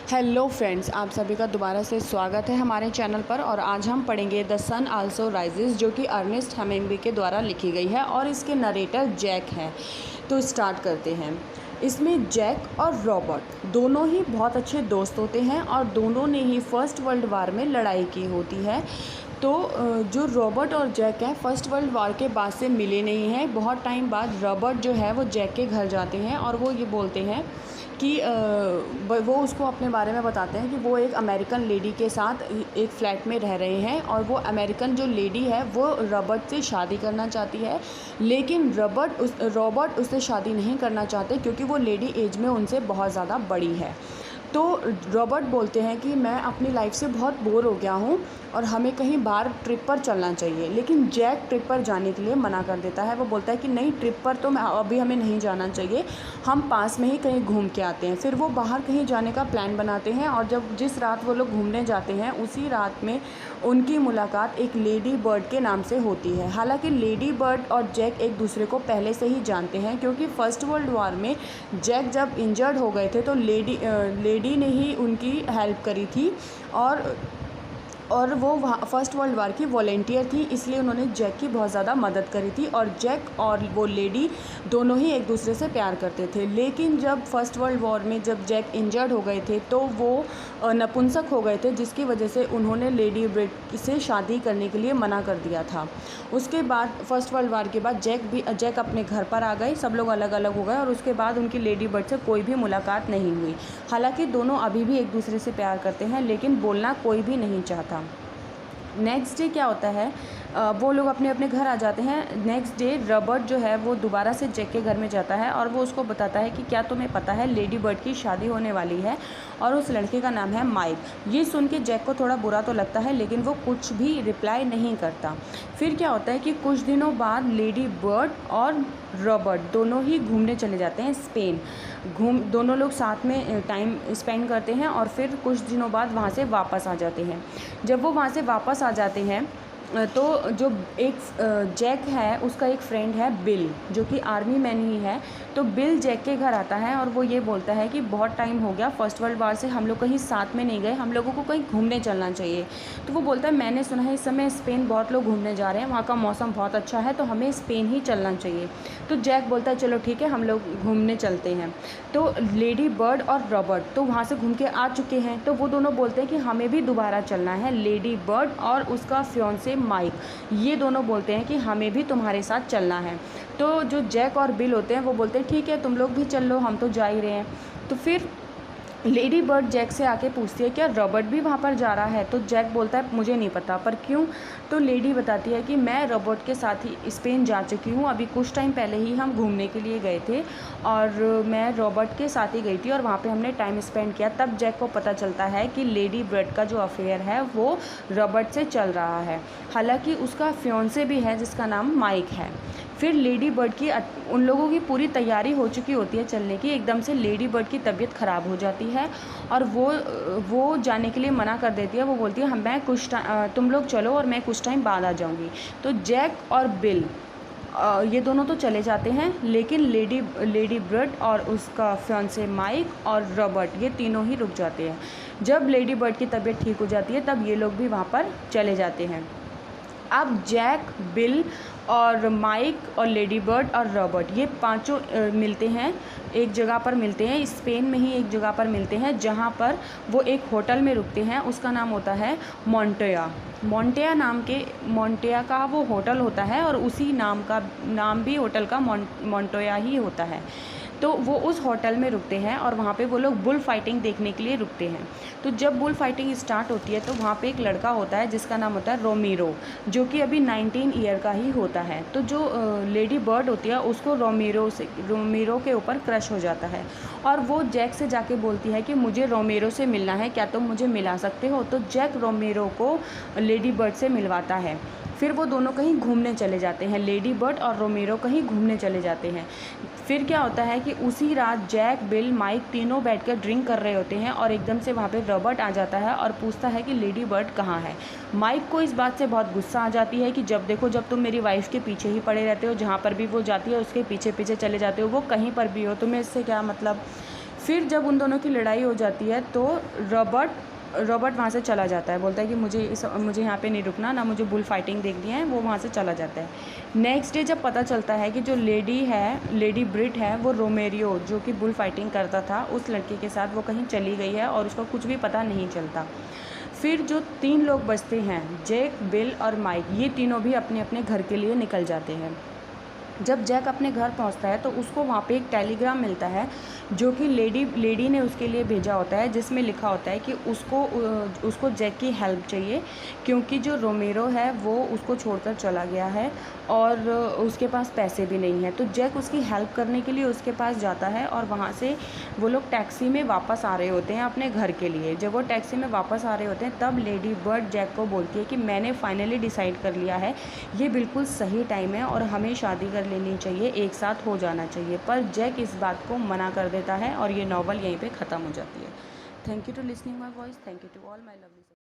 Hello friends, आप सभी का दोबारा से स्वागत है हमारे चैनल पर। और आज हम पढ़ेंगे द सन आल्सो राइजेस, जो कि अर्नेस्ट हेमिंग्वे के द्वारा लिखी गई है और इसके नरेटर जैक हैं। तो स्टार्ट करते हैं। इसमें जैक और रॉबर्ट दोनों ही बहुत अच्छे दोस्त होते हैं और दोनों ने ही फर्स्ट वर्ल्ड वार में लड़ाई की होती है। तो जो रॉबर्ट और जैक हैं फर्स्ट वर्ल्ड वार के बाद से मिले नहीं हैं। बहुत टाइम बाद रॉबर्ट जो है वो जैक के घर जाते हैं और वो ये बोलते हैं कि वो उसको अपने बारे में बताते हैं कि वो एक अमेरिकन लेडी के साथ एक फ़्लैट में रह रहे हैं और वो अमेरिकन जो लेडी है वो रॉबर्ट से शादी करना चाहती है, लेकिन रॉबर्ट उससे शादी नहीं करना चाहते क्योंकि वो लेडी एज में उनसे बहुत ज़्यादा बड़ी है। तो रॉबर्ट बोलते हैं कि मैं अपनी लाइफ से बहुत बोर हो गया हूँ और हमें कहीं बाहर ट्रिप पर चलना चाहिए, लेकिन जैक ट्रिप पर जाने के लिए मना कर देता है। वो बोलता है कि नहीं, ट्रिप पर तो अभी हमें नहीं जाना चाहिए, हम पास में ही कहीं घूम के आते हैं। फिर वो बाहर कहीं जाने का प्लान बनाते हैं और जिस रात वो लोग घूमने जाते हैं उसी रात में उनकी मुलाकात एक लेडी बर्ड के नाम से होती है। हालांकि लेडी बर्ड और जैक एक दूसरे को पहले से ही जानते हैं, क्योंकि फर्स्ट वर्ल्ड वार में जैक जब इंजर्ड हो गए थे तो लेडी ने ही उनकी हेल्प करी थी और वो वहाँ फर्स्ट वर्ल्ड वार की वॉलंटियर थी, इसलिए उन्होंने जैक की बहुत ज़्यादा मदद करी थी। और जैक और वो लेडी दोनों ही एक दूसरे से प्यार करते थे। लेकिन जब फर्स्ट वर्ल्ड वॉर में जब जैक इंजर्ड हो गए थे तो वो नपुंसक हो गए थे, जिसकी वजह से उन्होंने लेडी ब्रेड से शादी करने के लिए मना कर दिया था। उसके बाद फर्स्ट वर्ल्ड वार के बाद जैक अपने घर पर आ गए, सब लोग अलग अलग हो गए और उसके बाद उनकी लेडी बर्ड से कोई भी मुलाकात नहीं हुई। हालांकि दोनों अभी भी एक दूसरे से प्यार करते हैं, लेकिन बोलना कोई भी नहीं चाहता। नेक्स्ट डे क्या होता है, वो लोग अपने अपने घर आ जाते हैं। नेक्स्ट डे रॉबर्ट जो है वो दोबारा से जैक के घर में जाता है और वो उसको बताता है कि क्या तुम्हें पता है लेडी बर्ड की शादी होने वाली है और उस लड़के का नाम है माइक। ये सुन के जैक को थोड़ा बुरा तो लगता है, लेकिन वो कुछ भी रिप्लाई नहीं करता। फिर क्या होता है कि कुछ दिनों बाद लेडी बर्ड और रॉबर्ट दोनों ही घूमने चले जाते हैं स्पेन। दोनों लोग साथ में टाइम स्पेंड करते हैं और फिर कुछ दिनों बाद वहाँ से वापस आ जाते हैं। जब वो वहाँ से वापस आ जाते हैं तो जो एक जैक है उसका एक फ्रेंड है बिल, जो कि आर्मी मैन ही है। तो बिल जैक के घर आता है और वो ये बोलता है कि बहुत टाइम हो गया फर्स्ट वर्ल्ड वार से हम लोग कहीं साथ में नहीं गए, हम लोगों को कहीं घूमने चलना चाहिए। तो वो बोलता है मैंने सुना है इस समय स्पेन बहुत लोग घूमने जा रहे हैं, वहाँ का मौसम बहुत अच्छा है, तो हमें स्पेन ही चलना चाहिए। तो जैक बोलता है चलो ठीक है, हम लोग घूमने चलते हैं। तो लेडी बर्ड और रॉबर्ट तो वहाँ से घूम के आ चुके हैं, तो वो दोनों बोलते हैं कि हमें भी दोबारा चलना है। लेडी बर्ड और उसका फियांसे माइक, ये दोनों बोलते हैं कि हमें भी तुम्हारे साथ चलना है। तो जो जैक और बिल होते हैं वो बोलते हैं ठीक है तुम लोग भी चल लो, हम तो जा ही रहे हैं। तो फिर लेडी बर्ड जैक से आके पूछती है क्या रॉबर्ट भी वहाँ पर जा रहा है। तो जैक बोलता है मुझे नहीं पता, पर क्यों। तो लेडी बताती है कि मैं रॉबर्ट के साथ ही स्पेन जा चुकी हूँ, अभी कुछ टाइम पहले ही हम घूमने के लिए गए थे और मैं रॉबर्ट के साथ ही गई थी और वहाँ पे हमने टाइम स्पेंड किया। तब जैक को पता चलता है कि लेडी बर्ड का जो अफेयर है वो रॉबर्ट से चल रहा है, हालांकि उसका फियांसे भी है जिसका नाम माइक है। फिर लेडी बर्ड की उन लोगों की पूरी तैयारी हो चुकी होती है चलने की, एकदम से लेडी बर्ड की तबीयत ख़राब हो जाती है और वो जाने के लिए मना कर देती है। वो बोलती है तुम लोग चलो और मैं कुछ टाइम बाद आ जाऊंगी। तो जैक और बिल ये दोनों तो चले जाते हैं, लेकिन लेडी बर्ड और उसका फियांसे माइक और रॉबर्ट ये तीनों ही रुक जाते हैं। जब लेडी बर्ड की तबीयत ठीक हो जाती है तब ये लोग भी वहाँ पर चले जाते हैं। अब जैक, बिल और माइक और लेडी बर्ड और रॉबर्ट ये पांचों मिलते हैं, एक जगह पर मिलते हैं, स्पेन में ही एक जगह पर मिलते हैं, जहां पर वो एक होटल में रुकते हैं। उसका नाम होता है मोंटेया का वो होटल होता है और उसी नाम भी होटल का मोंटोया ही होता है। तो वो उस होटल में रुकते हैं और वहाँ पे वो लोग बुल फाइटिंग देखने के लिए रुकते हैं। तो जब बुल फाइटिंग स्टार्ट होती है तो वहाँ पे एक लड़का होता है जिसका नाम होता है रोमेरो, जो कि अभी 19 ईयर का ही होता है। तो जो लेडी बर्ड होती है उसको रोमेरो के ऊपर क्रश हो जाता है और वो जैक से जाके बोलती है कि मुझे रोमेरो से मिलना है, क्या तुम मुझे मिला सकते हो। तो जैक रोमेरो को लेडी बर्ड से मिलवाता है। फिर वो दोनों कहीं घूमने चले जाते हैं, लेडी बर्ड और रोमेरो कहीं घूमने चले जाते हैं। फिर क्या होता है कि उसी रात जैक, बिल, माइक तीनों बैठकर ड्रिंक कर रहे होते हैं और एकदम से वहाँ पे रॉबर्ट आ जाता है और पूछता है कि लेडी बर्ड कहाँ है। माइक को इस बात से बहुत गुस्सा आ जाती है कि जब तुम मेरी वाइफ के पीछे ही पड़े रहते हो, जहाँ पर भी वो जाती है उसके पीछे पीछे चले जाते हो, वो कहीं पर भी हो, तुम्हें इससे क्या मतलब। फिर जब उन दोनों की लड़ाई हो जाती है तो रॉबर्ट वहाँ से चला जाता है, बोलता है कि मुझे यहाँ पे नहीं रुकना, ना मुझे बुल फाइटिंग देखनी है, वो वहाँ से चला जाता है। नेक्स्ट डे जब पता चलता है कि जो लेडी ब्रिट है, वो रोमेरियो जो कि बुल फाइटिंग करता था उस लड़के के साथ वो कहीं चली गई है और उसका कुछ भी पता नहीं चलता। फिर जो 3 लोग बचते हैं, जैक, बिल और माइक, ये तीनों भी अपने अपने घर के लिए निकल जाते हैं। जब जैक अपने घर पहुंचता है तो उसको वहाँ पे एक टेलीग्राम मिलता है जो कि लेडी ने उसके लिए भेजा होता है, जिसमें लिखा होता है कि उसको जैक की हेल्प चाहिए क्योंकि जो रोमेरो है वो उसको छोड़कर चला गया है और उसके पास पैसे भी नहीं हैं। तो जैक उसकी हेल्प करने के लिए उसके पास जाता है और वहाँ से वो लोग टैक्सी में वापस आ रहे होते हैं अपने घर के लिए। जब वो टैक्सी में वापस आ रहे होते हैं तब लेडी बर्ड जैक को बोलती है कि मैंने फाइनली डिसाइड कर लिया है, ये बिल्कुल सही टाइम है और हमें शादी कर लेनी चाहिए, एक साथ हो जाना चाहिए। पर जैक इस बात को मना कर देता है और ये नॉवल यहीं पे ख़त्म हो जाती है। Thank you to listening my voice, thank you to all my lovely.